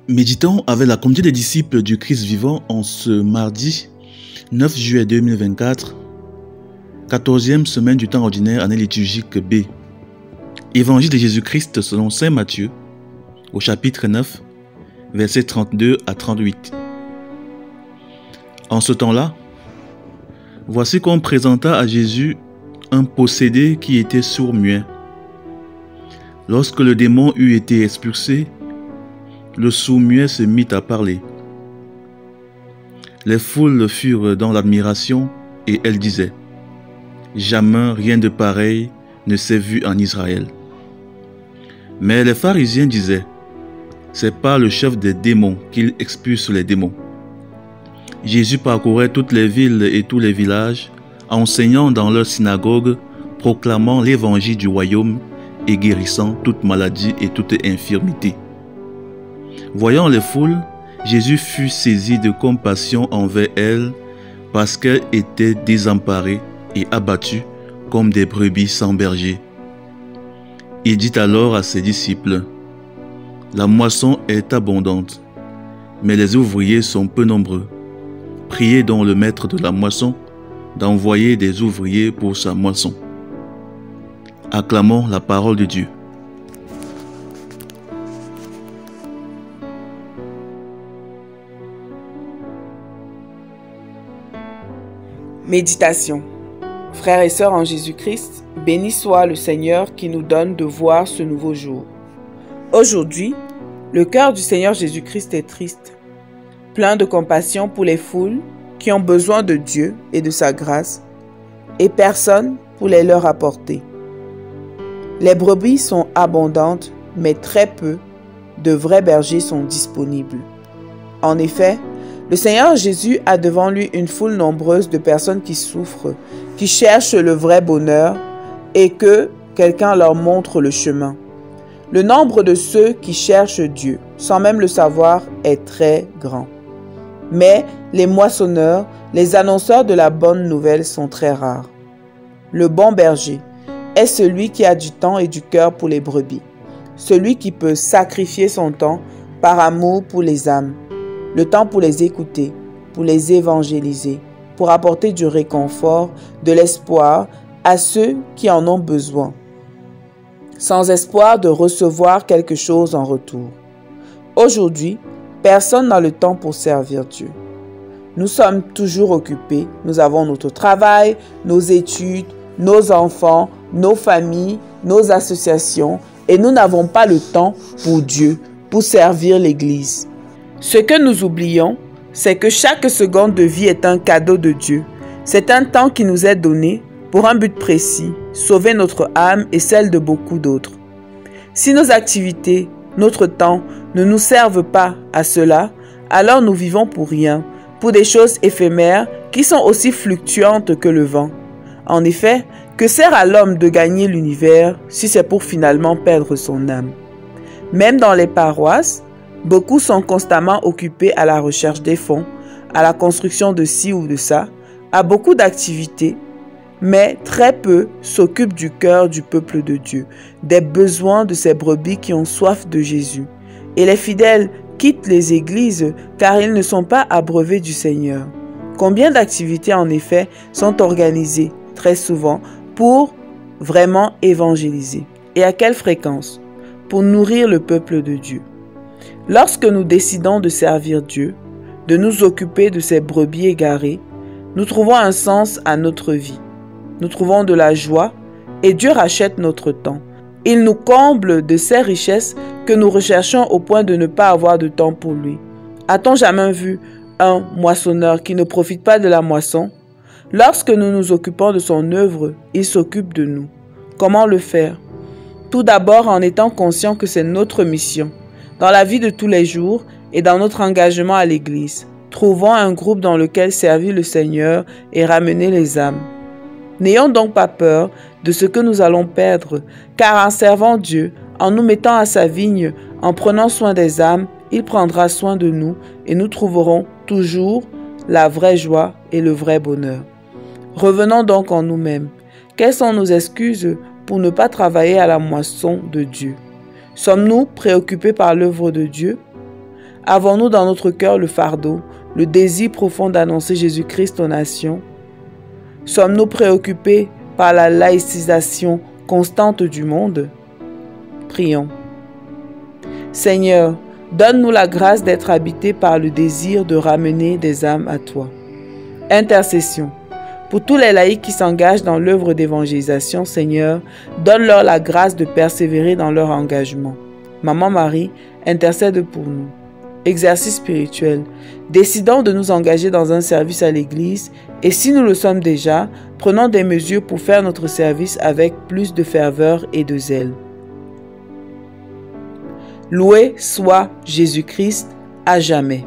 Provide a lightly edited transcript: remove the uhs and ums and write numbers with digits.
Méditons avec la communauté des disciples du Christ vivant en ce mardi 9 juillet 2024, 14e semaine du temps ordinaire, année liturgique B. Évangile de Jésus-Christ selon saint Matthieu, au chapitre 9, versets 32 à 38. En ce temps-là, voici qu'on présenta à Jésus un possédé qui était sourd-muet. Lorsque le démon eut été expulsé, le sourd-muet se mit à parler. Les foules furent dans l'admiration et elles disaient: jamais rien de pareil ne s'est vu en Israël. Mais les pharisiens disaient: c'est par le chef des démons qu'il expulse les démons. Jésus parcourait toutes les villes et tous les villages, enseignant dans leurs synagogues, proclamant l'évangile du royaume et guérissant toute maladie et toute infirmité. Voyant les foules, Jésus fut saisi de compassion envers elles parce qu'elles étaient désemparées et abattues comme des brebis sans berger. Il dit alors à ses disciples: la moisson est abondante, mais les ouvriers sont peu nombreux. Priez donc le maître de la moisson d'envoyer des ouvriers pour sa moisson. Acclamons la parole de Dieu. Méditation. Frères et sœurs en Jésus-Christ, béni soit le Seigneur qui nous donne de voir ce nouveau jour. Aujourd'hui, le cœur du Seigneur Jésus-Christ est triste, plein de compassion pour les foules qui ont besoin de Dieu et de sa grâce, et personne pour les leur apporter. Les brebis sont abondantes, mais très peu de vrais bergers sont disponibles. En effet, le Seigneur Jésus a devant lui une foule nombreuse de personnes qui souffrent, qui cherchent le vrai bonheur et que quelqu'un leur montre le chemin. Le nombre de ceux qui cherchent Dieu, sans même le savoir, est très grand. Mais les moissonneurs, les annonceurs de la bonne nouvelle sont très rares. Le bon berger est celui qui a du temps et du cœur pour les brebis, celui qui peut sacrifier son temps par amour pour les âmes, le temps pour les écouter, pour les évangéliser, pour apporter du réconfort, de l'espoir à ceux qui en ont besoin, sans espoir de recevoir quelque chose en retour. Aujourd'hui, personne n'a le temps pour servir Dieu. Nous sommes toujours occupés, nous avons notre travail, nos études, nos enfants, nos familles, nos associations, et nous n'avons pas le temps pour Dieu, pour servir l'Église. Ce que nous oublions, c'est que chaque seconde de vie est un cadeau de Dieu. C'est un temps qui nous est donné pour un but précis, sauver notre âme et celle de beaucoup d'autres. Si nos activités, notre temps ne nous servent pas à cela, alors nous vivons pour rien, pour des choses éphémères qui sont aussi fluctuantes que le vent. En effet, que sert à l'homme de gagner l'univers si c'est pour finalement perdre son âme? Même dans les paroisses, beaucoup sont constamment occupés à la recherche des fonds, à la construction de ci ou de ça, à beaucoup d'activités, mais très peu s'occupent du cœur du peuple de Dieu, des besoins de ces brebis qui ont soif de Jésus. Et les fidèles quittent les églises car ils ne sont pas abreuvés du Seigneur. Combien d'activités en effet sont organisées très souvent pour vraiment évangéliser? Et à quelle fréquence? Pour nourrir le peuple de Dieu. Lorsque nous décidons de servir Dieu, de nous occuper de ces brebis égarées, nous trouvons un sens à notre vie. Nous trouvons de la joie et Dieu rachète notre temps. Il nous comble de ces richesses que nous recherchons au point de ne pas avoir de temps pour lui. A-t-on jamais vu un moissonneur qui ne profite pas de la moisson? Lorsque nous nous occupons de son œuvre, il s'occupe de nous. Comment le faire? Tout d'abord en étant conscient que c'est notre mission. Dans la vie de tous les jours et dans notre engagement à l'Église, trouvons un groupe dans lequel servir le Seigneur et ramener les âmes. N'ayons donc pas peur de ce que nous allons perdre, car en servant Dieu, en nous mettant à sa vigne, en prenant soin des âmes, il prendra soin de nous et nous trouverons toujours la vraie joie et le vrai bonheur. Revenons donc en nous-mêmes. Quelles sont nos excuses pour ne pas travailler à la moisson de Dieu? Sommes-nous préoccupés par l'œuvre de Dieu? Avons-nous dans notre cœur le fardeau, le désir profond d'annoncer Jésus-Christ aux nations? Sommes-nous préoccupés par la laïcisation constante du monde? Prions. Seigneur, donne-nous la grâce d'être habités par le désir de ramener des âmes à toi. Intercession. Pour tous les laïcs qui s'engagent dans l'œuvre d'évangélisation, Seigneur, donne-leur la grâce de persévérer dans leur engagement. Maman Marie, intercède pour nous. Exercice spirituel. Décidons de nous engager dans un service à l'Église et si nous le sommes déjà, prenons des mesures pour faire notre service avec plus de ferveur et de zèle. Loué soit Jésus-Christ à jamais.